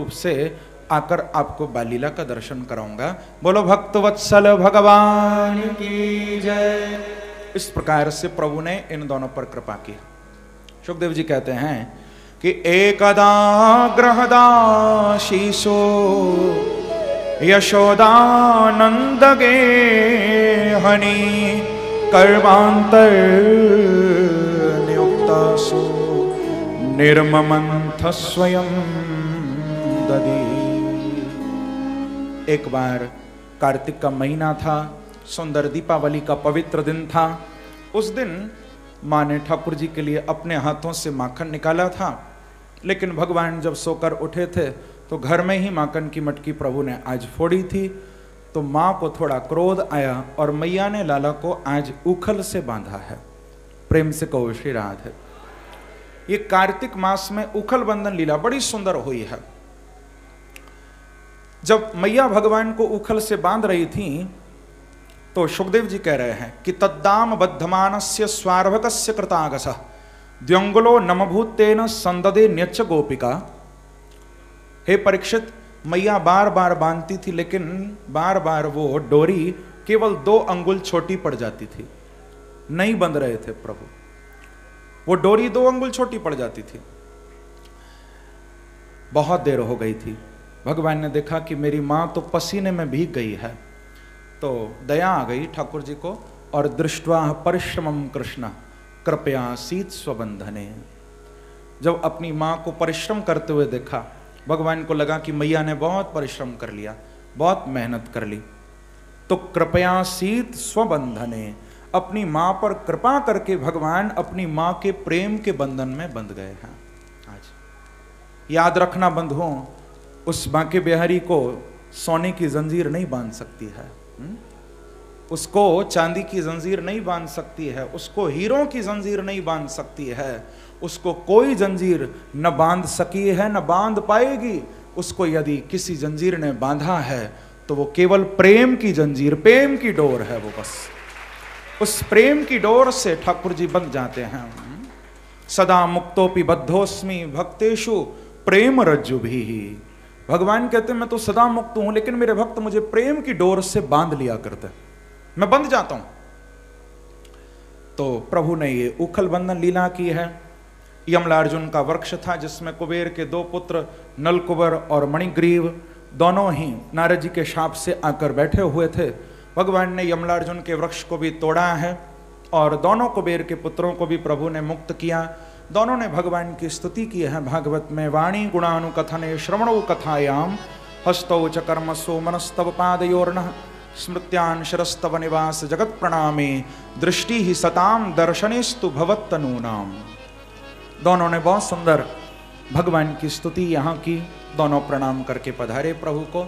रूप से आकर आपको बालीला का दर्शन कराऊंगा। बोलो भक्त वत्सल भगवान की जय। इस प्रकार से प्रभु ने इन दोनों पर कृपा की। सुखदेव जी कहते हैं कि एकदा ग्रहदाशीसो यशोदानंद गे हनि कर्मांतर नियुक्तासु निर्ममंथ स्वयं ददी। एक बार कार्तिक का महीना था, सुंदर दीपावली का पवित्र दिन था। उस दिन माँ ने ठाकुर जी के लिए अपने हाथों से माखन निकाला था, लेकिन भगवान जब सोकर उठे थे तो घर में ही माखन की मटकी प्रभु ने आज फोड़ी थी। तो माँ को थोड़ा क्रोध आया और मैया ने लाला को आज उखल से बांधा है। प्रेम से कहो श्री राधे। ये कार्तिक मास में उखल बंधन लीला बड़ी सुंदर हुई है। जब मैया भगवान को उखल से बांध रही थी तो सुखदेव जी कह रहे हैं कि तद्दाम बद्धमानस्य स्वार्भकस्य कृतागसः द्यंगुलो नमभूतेन संददे न्यच्च गोपिका। हे परीक्षित, मैया बार बार बांधती थी, लेकिन बार बार वो डोरी केवल 2 अंगुल छोटी पड़ जाती थी, नहीं बंध रहे थे प्रभु। वो डोरी 2 अंगुल छोटी पड़ जाती थी। बहुत देर हो गई थी। भगवान ने देखा कि मेरी मां तो पसीने में भीग गई है, तो दया आ गई ठाकुर जी को, और दृष्ट्वा परिश्रमम कृष्ण कृपया शीत स्वबंधने। जब अपनी मां को परिश्रम करते हुए देखा, भगवान को लगा कि मैया ने बहुत परिश्रम कर लिया, बहुत मेहनत कर ली, तो कृपया शीत स्वबंधने, अपनी मां पर कृपा करके भगवान अपनी मां के प्रेम के बंधन में बंध गए हैं। आज याद रखना बंधुओं, उस बांके बिहारी को सोने की जंजीर नहीं बांध सकती है, उसको चांदी की जंजीर नहीं बांध सकती है, उसको हीरों की जंजीर नहीं बांध सकती है, उसको कोई जंजीर न बांध सकी है न बांध पाएगी। उसको यदि किसी जंजीर ने बांधा है तो वो केवल प्रेम की जंजीर, प्रेम की डोर है वो। बस उस प्रेम की डोर से ठाकुर जी बंध जाते हैं। सदा मुक्तोपि बद्धोस्मि भक्तेषु प्रेम रज्जु भी। भगवान कहते हैं मैं तो सदा मुक्त हूं, लेकिन मेरे भक्त मुझे प्रेम की डोर से बांध लिया करते, मैं बंध जाता हूं। तो प्रभु ने ये उखल बंधन लीला की है। यमलार्जुन का वृक्ष था जिसमें कुबेर के 2 पुत्र नलकुबर और मणिग्रीव दोनों ही नारद जी के शाप से आकर बैठे हुए थे। भगवान ने यमलार्जुन के वृक्ष को भी तोड़ा है और दोनों कुबेर के पुत्रों को भी प्रभु ने मुक्त किया। दोनों ने भगवान की स्तुति की है भागवत में। वाणी गुणानुकथने श्रवणौ कथायाम हस्तौ च कर्मसु मनस्तव पादयोर्नः स्मृत्यान शरस्तव निवास जगत प्रणामे दृष्टि ही सताम दर्शनेस्तु भवत्तनूनाम। दोनों ने बहुत सुंदर भगवान की स्तुति यहाँ की। दोनों प्रणाम करके पधारे प्रभु को।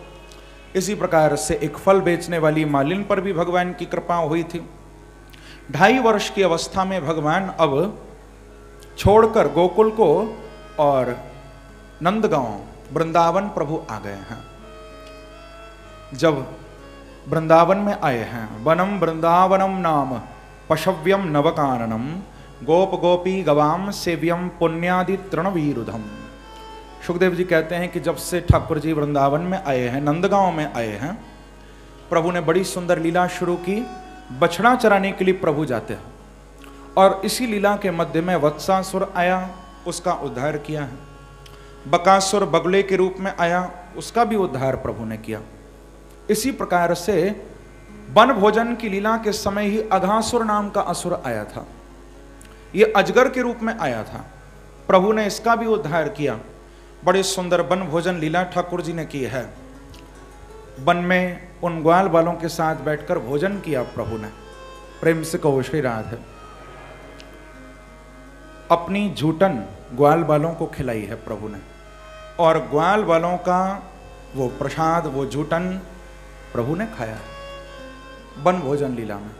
इसी प्रकार से एक फल बेचने वाली मालिन पर भी भगवान की कृपा हुई थी। 2.5 वर्ष की अवस्था में भगवान अब छोड़कर गोकुल को और नंदगांव वृंदावन प्रभु आ गए हैं। जब वृंदावन में आए हैं, वनम वृंदावनम नाम पशव्यम नवकाननम गोप गोपी गवाम सेव्यम पुण्यादि तृणवीरुधम। सुखदेव जी कहते हैं कि जब से ठाकुर जी वृंदावन में आए हैं, नंदगांव में आए हैं, प्रभु ने बड़ी सुंदर लीला शुरू की। बछड़ा चराने के लिए प्रभु जाते हैं और इसी लीला के मध्य में वत्सासुर आया, उसका उद्धार किया है। बकासुर बगुले के रूप में आया, उसका भी उद्धार प्रभु ने किया। इसी प्रकार से वन भोजन की लीला के समय ही अघासुर नाम का असुर आया था। ये अजगर के रूप में आया था, प्रभु ने इसका भी उद्धार किया। बड़े सुंदर वन भोजन लीला ठाकुर जी ने की है। वन में उन ग्वाल बालों के साथ बैठकर भोजन किया प्रभु ने। प्रेम से कहो श्री राधे। अपनी झूठन ग्वाल बालों को खिलाई है प्रभु ने, और ग्वाल बालों का वो प्रसाद, वो झूठन प्रभु ने खाया है वन भोजन लीला में।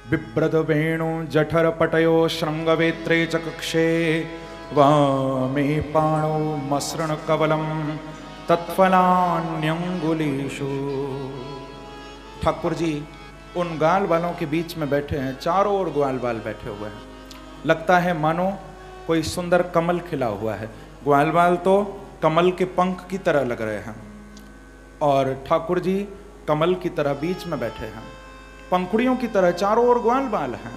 बिभ्रद वेणु जठर पटयो श्रृंगवेत्रे च कक्षे वामे पाणो मसृण कवलम तत्फलान्यंगुलीषु। ठाकुर जी उन ग्वाल बालों के बीच में बैठे हैं, चारों ओर ग्वाल बाल बैठे हुए हैं। लगता है मानो कोई सुंदर कमल खिला हुआ है। ग्वाल बाल तो कमल के पंख की तरह लग रहे हैं और ठाकुर जी कमल की तरह बीच में बैठे हैं, पंखुड़ियों की तरह चारों ओर ग्वाल बाल हैं।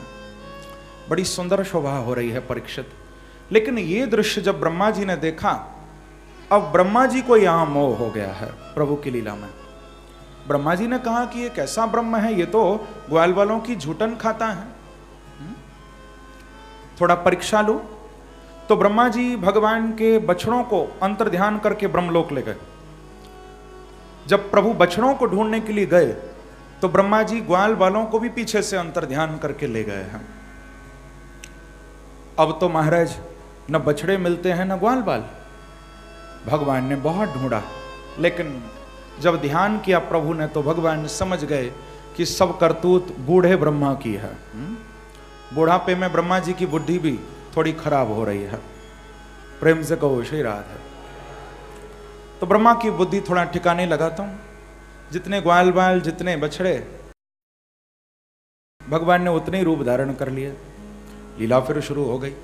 बड़ी सुंदर शोभा हो रही है परीक्षित। लेकिन ये दृश्य जब ब्रह्मा जी ने देखा, अब ब्रह्मा जी को यहां मोह हो गया है प्रभु की लीला में। ब्रह्मा जी ने कहा कि ये कैसा ब्रह्म है, ये तो ग्वाल बालों की झूठन खाता है, थोड़ा परीक्षा लो। तो ब्रह्मा जी भगवान के बछड़ों को अंतर ध्यान करके ब्रह्मलोक ले गए। जब प्रभु बछड़ों को ढूंढने के लिए गए तो ब्रह्मा जी ग्वाल बालों को भी पीछे से अंतर ध्यान करके ले गए हैं। अब तो महाराज न बछड़े मिलते हैं न ग्वाल बाल। भगवान ने बहुत ढूंढा, लेकिन जब ध्यान किया प्रभु ने तो भगवान समझ गए कि सब करतूत बूढ़े ब्रह्मा की है। बुढ़ापे में ब्रह्मा जी की बुद्धि भी थोड़ी खराब हो रही है। प्रेम से कहो श्री राधे। तो ब्रह्मा की बुद्धि थोड़ा ठिकाने लगाता हूं। जितने ग्वाल बाल, जितने बछड़े, भगवान ने उतने ही रूप धारण कर लिए। लीला फिर शुरू हो गई।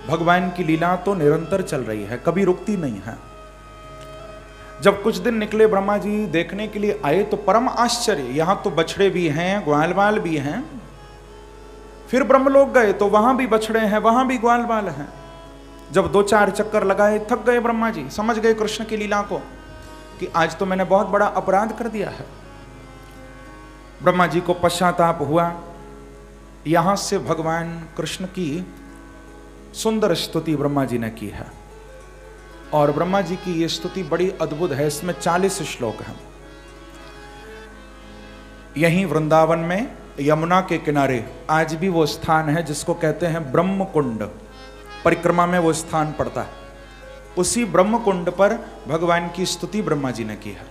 भगवान की लीला तो निरंतर चल रही है, कभी रुकती नहीं है। जब कुछ दिन निकले ब्रह्मा जी देखने के लिए आए तो परम आश्चर्य, यहां तो बछड़े भी हैं, ग्वाल बाल भी हैं। फिर ब्रह्मलोक गए तो वहां भी बछड़े हैं, वहां भी ग्वाल बाल हैं। जब 2-4 चक्कर लगाए थक गए ब्रह्मा जी, समझ गए कृष्ण की लीला को कि आज तो मैंने बहुत बड़ा अपराध कर दिया है। ब्रह्मा जी को पश्चाताप हुआ। यहां से भगवान कृष्ण की सुंदर स्तुति ब्रह्मा जी ने की है। और ब्रह्मा जी की यह स्तुति बड़ी अद्भुत है। इसमें 40 श्लोक हैं। यहीं वृंदावन में यमुना के किनारे आज भी वो स्थान है जिसको कहते हैं ब्रह्म कुंड। परिक्रमा में वो स्थान पड़ता है। उसी ब्रह्म कुंड पर भगवान की स्तुति ब्रह्मा जी ने की है।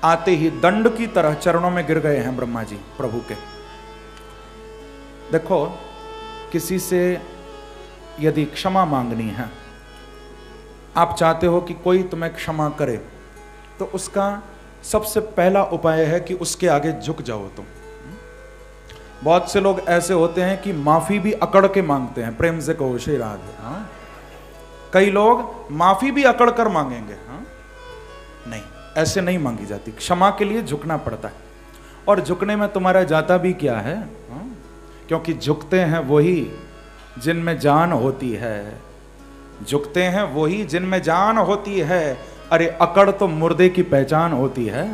आते ही दंड की तरह चरणों में गिर गए हैं ब्रह्मा जी प्रभु के। देखो, किसी से यदि क्षमा मांगनी है, आप चाहते हो कि कोई तुम्हें क्षमा करे, तो उसका सबसे पहला उपाय है कि उसके आगे झुक जाओ तुम। बहुत से लोग ऐसे होते हैं कि माफी भी अकड़ के मांगते हैं। प्रेम से कहो श्री राधे। हाँ, कई लोग माफी भी अकड़ कर मांगेंगे। हाँ, नहीं, ऐसे नहीं मांगी जाती। क्षमा के लिए झुकना पड़ता है। और झुकने में तुम्हारा जाता भी क्या है? हाँ, क्योंकि झुकते हैं वही जिनमें जान होती है। झुकते हैं वही जिनमें जान होती है। अरे अकड़ तो मुर्दे की पहचान होती है।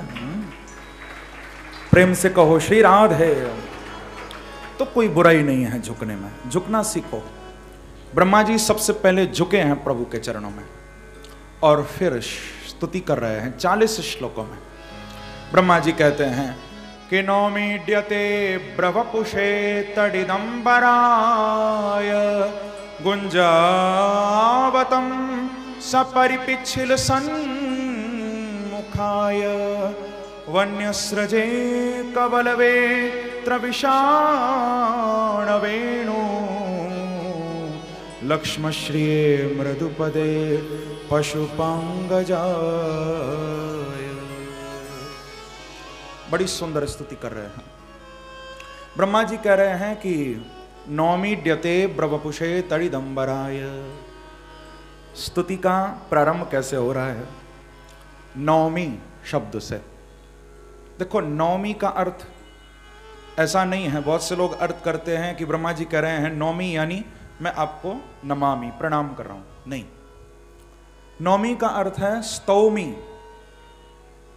प्रेम से कहो श्री राधे। तो कोई बुराई नहीं है झुकने में, झुकना सीखो। ब्रह्मा जी सबसे पहले झुके हैं प्रभु के चरणों में और फिर स्तुति कर रहे हैं 40 श्लोकों में। ब्रह्मा जी कहते हैं कि नौमीड्यते ब्रवपुषे तडिदंबराय गुंजावतम सपरिपिच्छिल सन्मुखाय वन्यस्रजे कवलवे त्रविषाणवेणु लक्ष्मश्रिये मृदुपदे पशुपांगजाय। बड़ी सुंदर स्तुति कर रहे हैं। ब्रह्मा जी कह रहे हैं कि नौमीड्यते ब्रवपुषे तडिदंबराय। स्तुति का प्रारंभ कैसे हो रहा है? नौमी शब्द से। देखो, नौमी का अर्थ ऐसा नहीं है। बहुत से लोग अर्थ करते हैं कि ब्रह्मा जी कह रहे हैं नौमी यानी मैं आपको नमामि, प्रणाम कर रहा हूं। नहीं, नौमी का अर्थ है स्तौमी।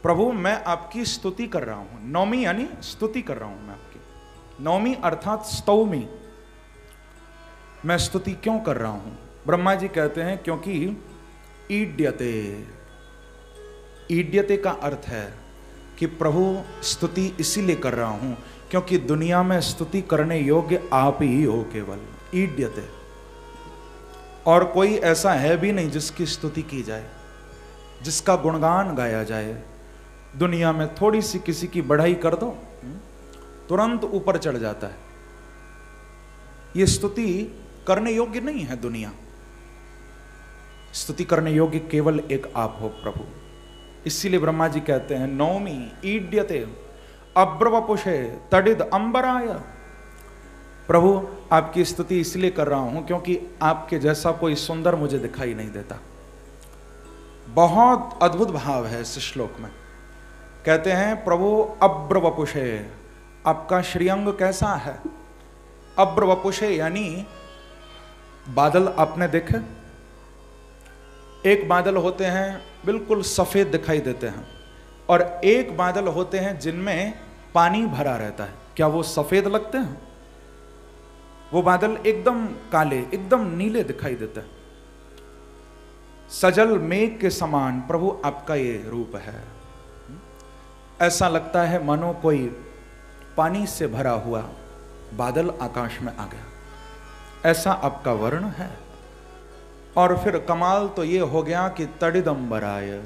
प्रभु मैं आपकी स्तुति कर रहा हूं। नौमी यानी स्तुति कर रहा हूं मैं आपकी। नौमी अर्थात स्तौमी। मैं स्तुति क्यों कर रहा हूं? ब्रह्मा जी कहते हैं क्योंकि ईड्यते। ईड्यते का अर्थ है कि प्रभु स्तुति इसीलिए कर रहा हूं क्योंकि दुनिया में स्तुति करने योग्य आप ही हो केवल। ईड्यते। और कोई ऐसा है भी नहीं जिसकी स्तुति की जाए, जिसका गुणगान गाया जाए। दुनिया में थोड़ी सी किसी की बढ़ाई कर दो, तुरंत ऊपर चढ़ जाता है। ये स्तुति करने योग्य नहीं है दुनिया। स्तुति करने योग्य केवल एक आप हो प्रभु। इसीलिए ब्रह्मा जी कहते हैं नौमी ईड्यते अब्रवपुषे तडिद अंबराय। प्रभु आपकी स्तुति इसलिए कर रहा हूं क्योंकि आपके जैसा कोई सुंदर मुझे दिखाई नहीं देता। बहुत अद्भुत भाव है इस श्लोक में। कहते हैं प्रभु अब्रवपुषे, आपका श्रीअंग कैसा है? अब्रवपुषे यानी बादल आपने देखे? एक बादल होते हैं बिल्कुल सफेद दिखाई देते हैं, और एक बादल होते हैं जिनमें पानी भरा रहता है। क्या वो सफेद लगते हैं? वो बादल एकदम काले, एकदम नीले दिखाई देते हैं। सजल मेघ के समान प्रभु आपका ये रूप है। ऐसा लगता है मानो कोई पानी से भरा हुआ बादल आकाश में आ गया, ऐसा आपका वर्ण है। और फिर कमाल तो ये हो गया कि तड़िदंबराय,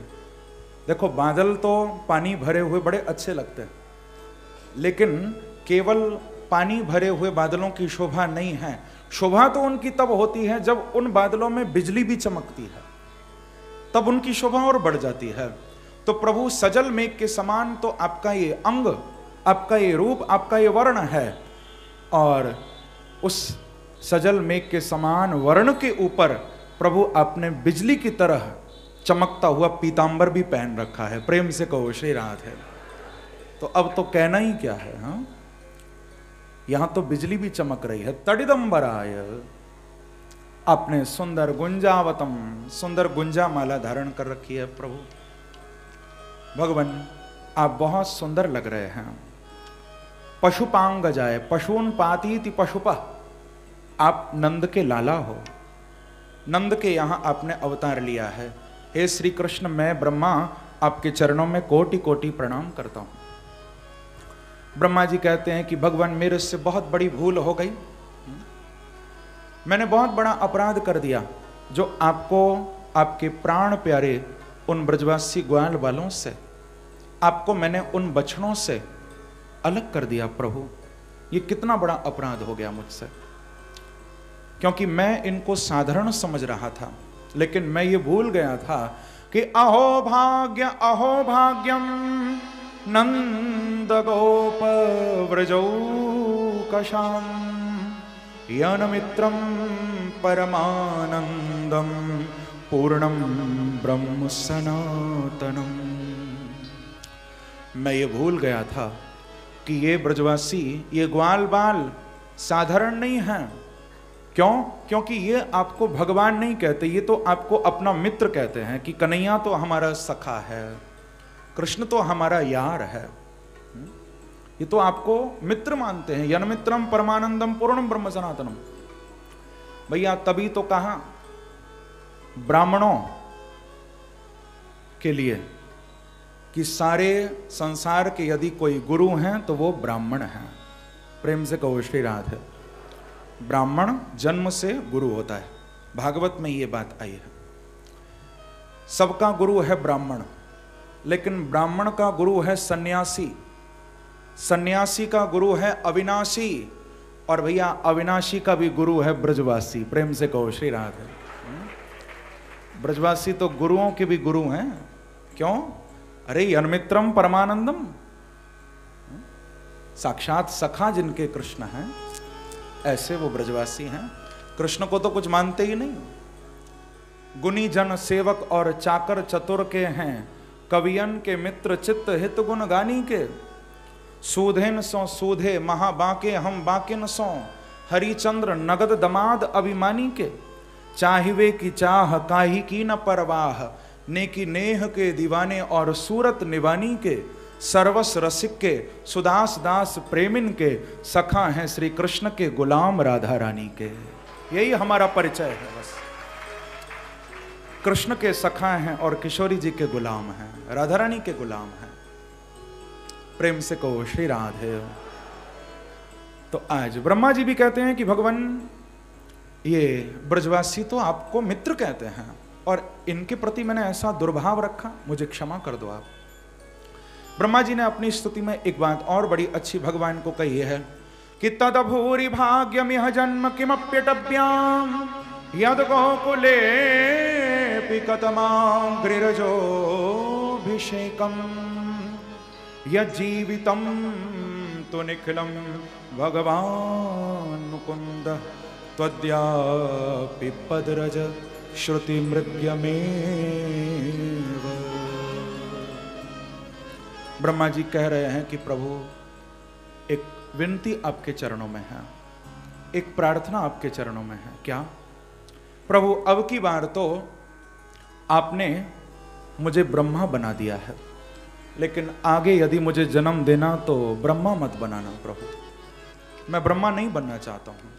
देखो बादल तो पानी भरे हुए बड़े अच्छे लगते हैं, लेकिन केवल पानी भरे हुए बादलों की शोभा नहीं है। शोभा तो उनकी तब होती है जब उन बादलों में बिजली भी चमकती है, तब उनकी शोभा और बढ़ जाती है। तो प्रभु सजल मेघ के समान तो आपका ये अंग, आपका ये रूप, आपका ये वर्ण है। और उस सजल मेघ के समान वर्ण के ऊपर प्रभु आपने बिजली की तरह चमकता हुआ पीतांबर भी पहन रखा है। प्रेम से कहो श्री राधे। तो अब तो कहना ही क्या है, हाँ? यहां तो बिजली भी चमक रही है। तड़िदंबराय, आपने सुंदर गुंजावतम, सुंदर गुंजा माला धारण कर रखी है प्रभु। भगवान आप बहुत सुंदर लग रहे हैं। पशुपांग जाए, पशून पातीति पशुपा, आप नंद के लाला हो। नंद के यहां आपने अवतार लिया है। हे श्री कृष्ण, मैं ब्रह्मा आपके चरणों में कोटि कोटि प्रणाम करता हूं। ब्रह्मा जी कहते हैं कि भगवान मेरे से बहुत बड़ी भूल हो गई, मैंने बहुत बड़ा अपराध कर दिया जो आपको आपके प्राण प्यारे उन ब्रजवासी ग्वाल वालों से, आपको मैंने उन बछड़ों से अलग कर दिया। प्रभु ये कितना बड़ा अपराध हो गया मुझसे, क्योंकि मैं इनको साधारण समझ रहा था, लेकिन मैं ये भूल गया था कि अहो भाग्यम नंद गोप व्रजौकशाम यन मित्रम परमानंदम पूर्णम ब्रह्म सनातनम। मैं ये भूल गया था कि ये ब्रजवासी, ये ग्वाल बाल साधारण नहीं हैं। क्यों? क्योंकि ये आपको भगवान नहीं कहते, ये तो आपको अपना मित्र कहते हैं कि कन्हैया तो हमारा सखा है, कृष्ण तो हमारा यार है। ये तो आपको मित्र मानते हैं। यन मित्रम परमानंदम पूर्णम ब्रह्म सनातनम। भैया तभी तो कहा ब्राह्मणों के लिए कि सारे संसार के यदि कोई गुरु हैं तो वो ब्राह्मण हैं। प्रेम से कहो श्री राधे। ब्राह्मण जन्म से गुरु होता है, भागवत में ये बात आई है। सबका गुरु है ब्राह्मण, लेकिन ब्राह्मण का गुरु है सन्यासी, सन्यासी का गुरु है अविनाशी, और भैया अविनाशी का भी गुरु है ब्रजवासी। प्रेम से कहो श्री राधे। ब्रजवासी तो गुरुओं के भी गुरु हैं। क्यों? अरे यन्मित्रम परमानंदम, साक्षात सखा जिनके कृष्ण हैं, ऐसे वो ब्रजवासी हैं। कृष्ण को तो कुछ मानते ही नहीं। गुनी जन सेवक और चाकर चतुर के हैं, कवियन के मित्र चित्त हित गुण गानी के। सूधेन सो सूधे महाबाके हम बाकिन सो, हरिचंद्र नगद दमाद अभिमानी के। चाहिवे की चाह काहि की न परवाह, नेकी नेह के दीवाने और सूरत निवानी के। सर्वस रसिक के सुदास दास प्रेमिन के, सखा हैं श्री कृष्ण के गुलाम राधा रानी के। यही हमारा परिचय है बस। कृष्ण के सखा हैं और किशोरी जी के गुलाम हैं, राधा रानी के गुलाम हैं। प्रेम से कहो श्री राधे। तो आज ब्रह्मा जी भी कहते हैं कि भगवान ये ब्रजवासी तो आपको मित्र कहते हैं, और इनके प्रति मैंने ऐसा दुर्भाव रखा, मुझे क्षमा कर दो आप। ब्रह्मा जी ने अपनी स्तुति में एक बात और बड़ी अच्छी भगवान को कही है कि तदभूरि भाग्यमिह जन्म किमप्यटव्याम यद गोकुले पिकतमाग्रिरजोभिषेकम यज्जीवितम तु निखिलम भगवान मुकुंद त्वद्यापि पदरज श्रुति मृग्यमेव। ब्रह्मा जी कह रहे हैं कि प्रभु एक विनती आपके चरणों में है, एक प्रार्थना आपके चरणों में है। क्या प्रभु, अब की बार तो आपने मुझे ब्रह्मा बना दिया है, लेकिन आगे यदि मुझे जन्म देना तो ब्रह्मा मत बनाना प्रभु, मैं ब्रह्मा नहीं बनना चाहता हूं।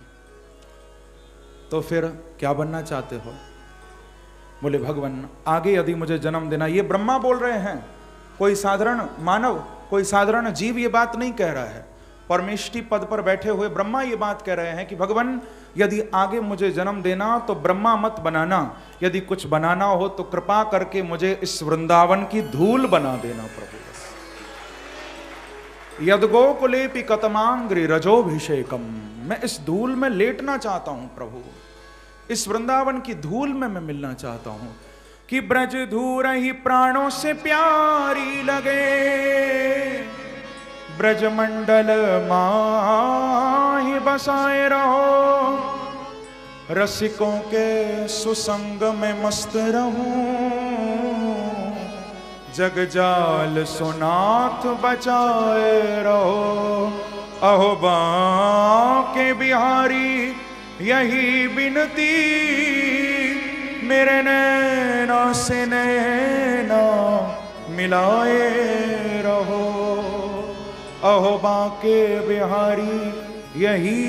तो फिर क्या बनना चाहते हो? बोले भगवान, आगे यदि मुझे जन्म देना, ये ब्रह्मा बोल रहे हैं, कोई साधारण मानव, कोई साधारण जीव ये बात नहीं कह रहा है। परमेष्टि पद पर बैठे हुए ब्रह्मा ये बात कह रहे हैं कि भगवान, यदि आगे मुझे जन्म देना तो ब्रह्मा मत बनाना, यदि कुछ बनाना हो तो कृपा करके मुझे इस वृंदावन की धूल बना देना प्रभु। यद्गोकुलेपि कतमांग्रि रजोभिषेकम, मैं इस धूल में लेटना चाहता हूं प्रभु, इस वृंदावन की धूल में मैं मिलना चाहता हूं। कि ब्रज धूल ही प्राणों से प्यारी लगे, ब्रज मंडल माही बसाए रहो, रसिकों के सुसंग में मस्त रहूं, जग जाल सुनाथ बचाए रहो। अहो बांके बिहारी यही बिनती, मेरे नैना से नैना मिलाए रहो। अहो बांके बिहारी यही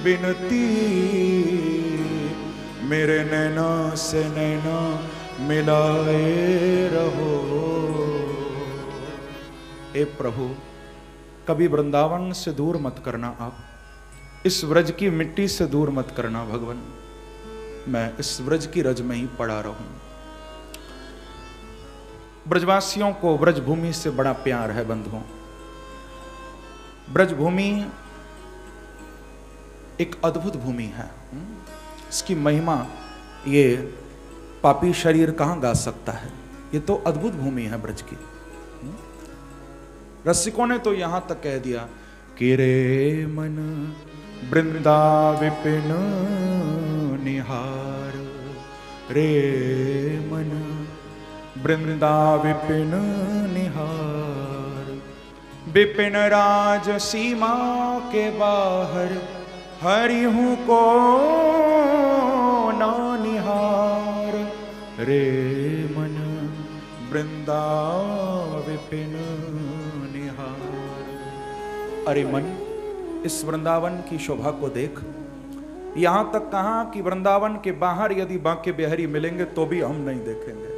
बिनती, मेरे नैना से नैना मिलाए रहो। ए प्रभु, कभी वृंदावन से दूर मत करना, आप इस व्रज की मिट्टी से दूर मत करना भगवान, मैं इस व्रज की रज में ही पड़ा रहूं। ब्रजवासियों को ब्रज भूमि से बड़ा प्यार है बंधुओं। ब्रज भूमि एक अद्भुत भूमि है, इसकी महिमा ये पापी शरीर कहां गा सकता है। ये तो अद्भुत भूमि है ब्रज की। रसिकों ने तो यहां तक कह दिया कि रे मन वृंदा विपिन निहार, रे मन वृंदा विपिन निहार, विपिन राज सीमा के बाहर हरिहु को ना निहार, रे मन वृंदा विपिन निहार। अरे मन, इस वृंदावन की शोभा को देख। यहां तक कहा कि वृंदावन के बाहर यदि बांके बिहारी मिलेंगे तो भी हम नहीं देखेंगे,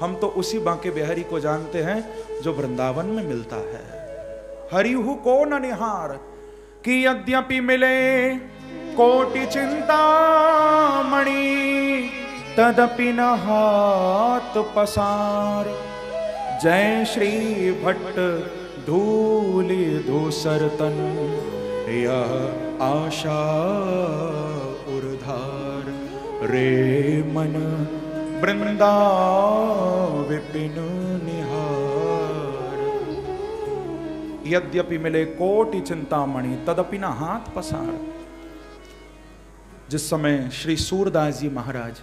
हम तो उसी बांके बिहारी को जानते हैं जो वृंदावन में मिलता है। हरिहु को न निहार, कि यद्यपि मिले कोटि चिंतामणि, तदपि न हाथ पसार। जय श्री भट्ट धूलि धूसर तन, यह आशा उर्धार, रे मन वृंदा विपिन निहार। यद्यपि मिले कोटि चिंतामणि, तदपि न हाथ पसार। जिस समय श्री सूरदास जी महाराज,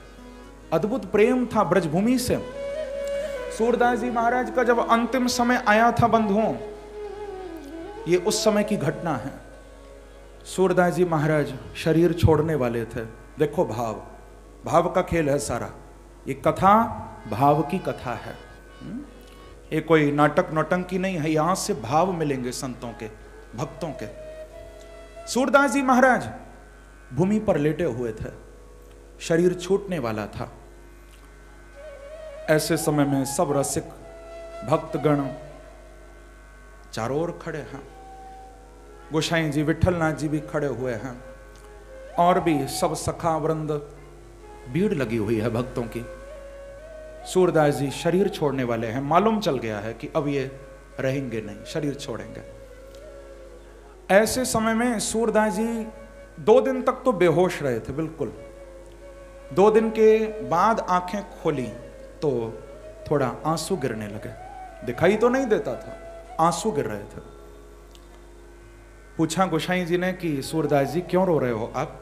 अद्भुत प्रेम था ब्रजभूमि से। सूरदास जी महाराज का जब अंतिम समय आया था बंधुओं, ये उस समय की घटना है। सूरदास जी महाराज शरीर छोड़ने वाले थे। देखो भाव, भाव का खेल है सारा। ये कथा भाव की कथा है, ये कोई नाटक नौटंकी नहीं है। यहां से भाव मिलेंगे संतों के, भक्तों के। सूरदास जी महाराज भूमि पर लेटे हुए थे, शरीर छूटने वाला था। ऐसे समय में सब रसिक भक्तगण चारों ओर खड़े हैं। गोसाई जी, विठलनाथ जी भी खड़े हुए हैं, और भी सब सखा वृंद, भीड़ लगी हुई है भक्तों की। सूरदास जी शरीर छोड़ने वाले हैं। मालूम चल गया है कि अब ये रहेंगे नहीं, शरीर छोड़ेंगे। ऐसे समय में सूरदास जी 2 दिन तक तो बेहोश रहे थे बिल्कुल। 2 दिन के बाद आंखें खोली तो थोड़ा आंसू गिरने लगे। दिखाई तो नहीं देता था, आंसू गिर रहे थे। पूछा गोसाई जी ने कि सूरदास जी क्यों रो रहे हो आप,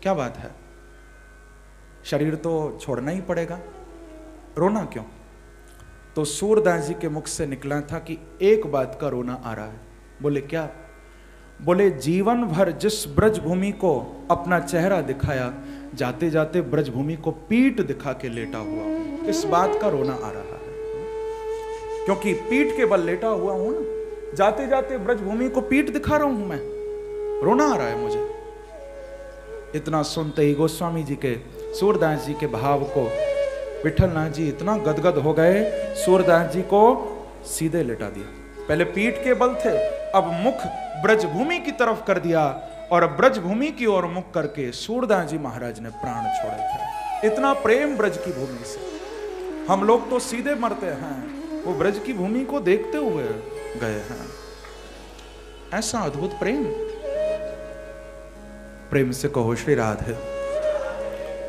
क्या बात है, शरीर तो छोड़ना ही पड़ेगा, रोना क्यों? तो सूरदास जी के मुख से निकला था कि एक बात का रोना आ रहा है। बोले क्या? बोले जीवन भर जिस ब्रजभूमि को अपना चेहरा दिखाया, जाते जाते ब्रजभूमि को पीठ दिखा के लेटा हुआ हूं, इस बात का रोना आ रहा है। क्योंकि पीठ के बल लेटा हुआ हूं ना, जाते जाते ब्रजभूमि को पीठ दिखा रहा हूं मैं, रोना आ रहा है मुझे। इतना सुनते ही गोस्वामी जी के, सूरदास जी के भाव को विठलनाथ जी इतना गदगद हो गए, सूरदास जी को सीधे लेटा दिया। पहले पीठ के बल थे, अब मुख ब्रजभूमि की तरफ कर दिया और ब्रजभूमि की ओर मुख करके सूरदास जी महाराज ने प्राण छोड़े थे। इतना प्रेम ब्रज की भूमि से। हम लोग तो सीधे मरते हैं, वो ब्रज की भूमि को देखते हुए गए हैं। ऐसा अद्भुत प्रेम, प्रेम से कहो श्री राधे।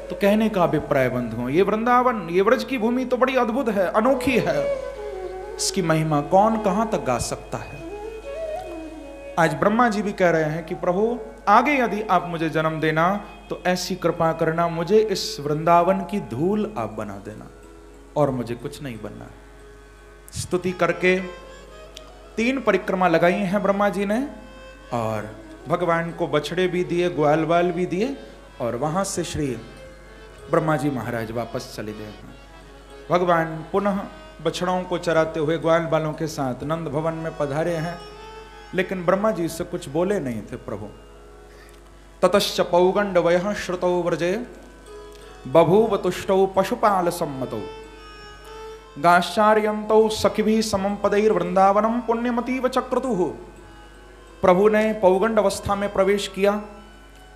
तो कहने का अभिप्राय बंधुओं, ये वृंदावन, ये ब्रज की भूमि तो बड़ी अद्भुत है, अनोखी है। इसकी महिमा कौन कहां तक गा सकता है। आज ब्रह्मा जी भी कह रहे हैं कि प्रभु आगे यदि आप मुझे जन्म देना तो ऐसी कृपा करना, मुझे इस वृंदावन की धूल आप बना देना और मुझे कुछ नहीं बनना। स्तुति करके 3 परिक्रमा लगाई हैं ब्रह्मा जी ने और भगवान को बछड़े भी दिए, ग्वाल बाल भी दिए और वहां से श्री ब्रह्मा जी महाराज वापस चले गए। भगवान पुनः बछड़ों को चराते हुए ग्वाल बालों के साथ नंद भवन में पधारे हैं, लेकिन ब्रह्मा जी से कुछ बोले नहीं थे प्रभु। ततश्च पौगंड वयः श्रुतौ व्रजे बभूव तुष्टौ पशुपाल सम्मतौ गाश्चार्यन्तौ सखिभिः समं पदैर्वृंदावनम पुण्यमतीव चक्रतुः। प्रभु ने पौगंड अवस्था में प्रवेश किया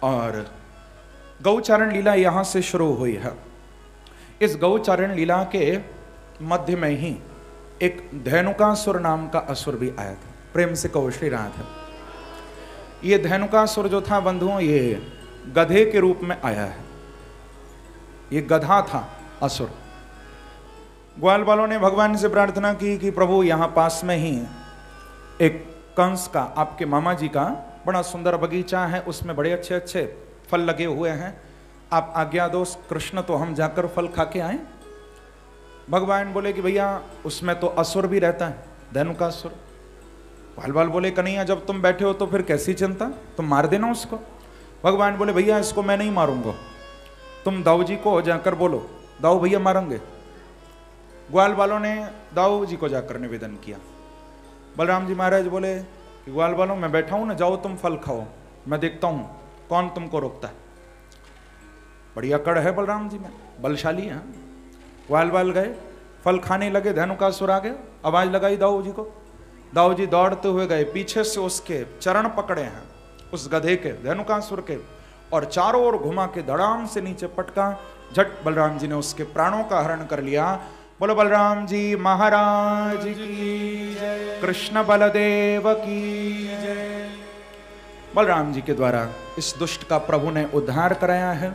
और गौचारण लीला यहां से शुरू हुई है। इस गौचारण लीला के मध्य में ही एक धेनुकासुर नाम का असुर भी आया था। प्रेम से कहो श्री राधे। ये धेनुकासुर जो था बंधुओं, ये गधे के रूप में आया है। ये गधा था असुर। ग्वाल वालों ने भगवान से प्रार्थना की कि प्रभु यहाँ पास में ही एक कंस का, आपके मामा जी का बड़ा सुंदर बगीचा है, उसमें बड़े अच्छे अच्छे फल लगे हुए हैं, आप आज्ञा दो कृष्ण तो हम जाकर फल खा के आए। भगवान बोले कि भैया उसमें तो असुर भी रहता है, धेनुकासुर। ग्वाल बाल बोले कन्हैया जब तुम बैठे हो तो फिर कैसी चिंता, तुम मार देना उसको। भगवान बोले भैया इसको मैं नहीं मारूंगा, तुम दाऊ जी को जाकर बोलो, दाऊ भैया मारेंगे। ग्वाल वालों ने दाऊ जी को जाकर निवेदन किया। बलराम जी महाराज बोले कि ग्वाल वालों मैं बैठा हूं ना, जाओ तुम फल खाओ, मैं देखता हूं कौन तुमको रोकता है। बड़ी अकड़ है बलराम जी में, बलशाली है। ग्वाल बाल गए, फल खाने लगे, धेनुकासुर आ गया, आवाज लगाई दाऊ जी को। दाऊ जी दौड़ते हुए गए, पीछे से उसके चरण पकड़े हैं उस गधे के, धेनुकासुर के, और चारों ओर घुमा के धड़ाम से नीचे पटका। झट बलराम जी ने उसके प्राणों का हरण कर लिया। बोलो बलराम जी महाराज की जय, कृष्ण बलदेव की जय। बलराम जी के द्वारा इस दुष्ट का प्रभु ने उद्धार कराया है।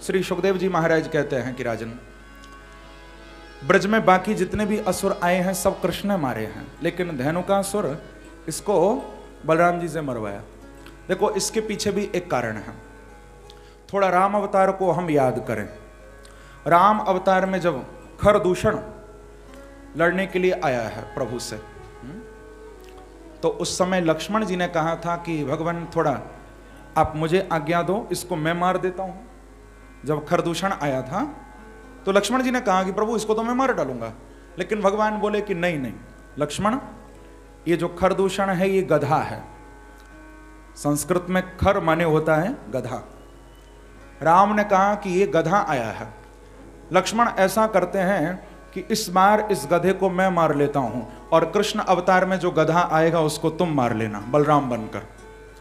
श्री सुखदेव जी महाराज कहते हैं कि राजन, ब्रज में बाकी जितने भी असुर आए हैं सब कृष्ण ने मारे हैं, लेकिन धेनुकासुर इसको बलराम जी से मरवाया। देखो इसके पीछे भी एक कारण है। थोड़ा राम अवतार को हम याद करें। राम अवतार में जब खरदूषण लड़ने के लिए आया है प्रभु से, तो उस समय लक्ष्मण जी ने कहा था कि भगवान थोड़ा आप मुझे आज्ञा दो, इसको मैं मार देता हूं। जब खरदूषण आया था तो लक्ष्मण जी ने कहा कि प्रभु इसको तो मैं मार डालूंगा, लेकिन भगवान बोले कि नहीं नहीं लक्ष्मण, ये जो खरदूषण है ये गधा है। संस्कृत में खर माने होता है गधा। राम ने कहा कि ये गधा आया है। लक्ष्मण ऐसा करते हैं कि इस बार इस गधे को मैं मार लेता हूं और कृष्ण अवतार में जो गधा आएगा उसको तुम मार लेना बलराम बनकर।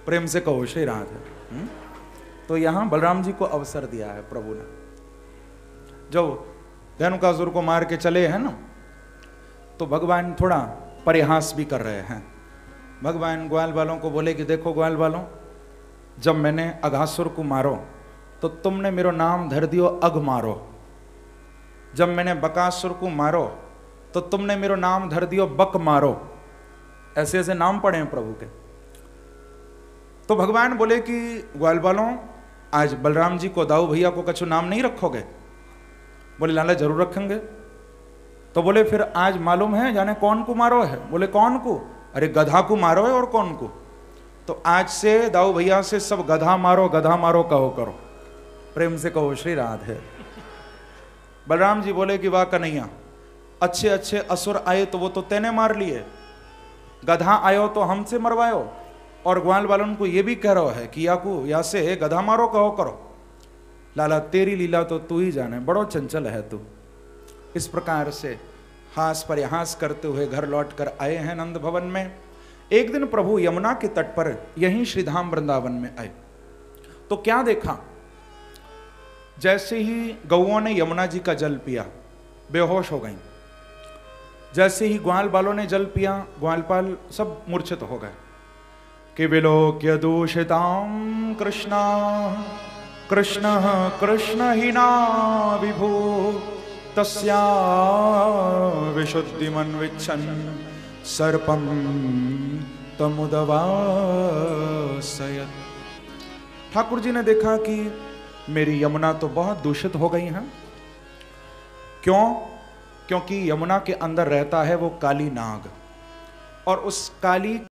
प्रेम से कहो श्री राधे। तो यहां बलराम जी को अवसर दिया है प्रभु ने। जब धेनुकासुर को मार के चले हैं ना, तो भगवान थोड़ा परिहास भी कर रहे हैं। भगवान ग्वाल वालों को बोले कि देखो ग्वाल वालों, जब मैंने अघासुर को मारो तो तुमने मेरो नाम धर दियो अघ मारो। जब मैंने बकासुर को मारो तो तुमने मेरो नाम धर दियो बक मारो। ऐसे ऐसे नाम पड़े हैं प्रभु के। तो भगवान बोले कि ग्वाल वालों, आज बलराम जी को, दाऊ भैया को कछु नाम नहीं रखोगे? बोले लाला जरूर रखेंगे। तो बोले फिर आज मालूम है जाने कौन को मारो है? बोले कौन को? अरे गधा को मारो है, और कौन को? तो आज से दाऊ भैया से सब गधा मारो कहो करो, प्रेम से कहो श्री राधे। बलराम जी बोले कि वाह कन्हैया, अच्छे अच्छे असुर आए तो वो तो तेने मार लिए, गधा आयो तो हमसे मरवायो, और ग्वाल वालन को ये भी कह रहा है कि या से गधा मारो कहो करो। लाला तेरी लीला तो तू ही जाने, बड़ो चंचल है तू। इस प्रकार से हास परिहास करते हुए घर लौट कर आए हैं नंद भवन में। एक दिन प्रभु यमुना के तट पर यहीं श्रीधाम वृंदावन में आए तो क्या देखा, जैसे ही गौओं ने यमुना जी का जल पिया बेहोश हो गई, जैसे ही ग्वाल बालों ने जल पिया ग्वालपाल सब मूर्छित हो गए। कि विलोक्य दूषितां कृष्णा कृष्ण कृष्ण हीना विभो तस्या विशुद्धिमन्विच्छन् सर्पं तमुदवासयत्। ठाकुर जी ने देखा कि मेरी यमुना तो बहुत दूषित हो गई है। क्यों? क्योंकि यमुना के अंदर रहता है वो काली नाग, और उस काली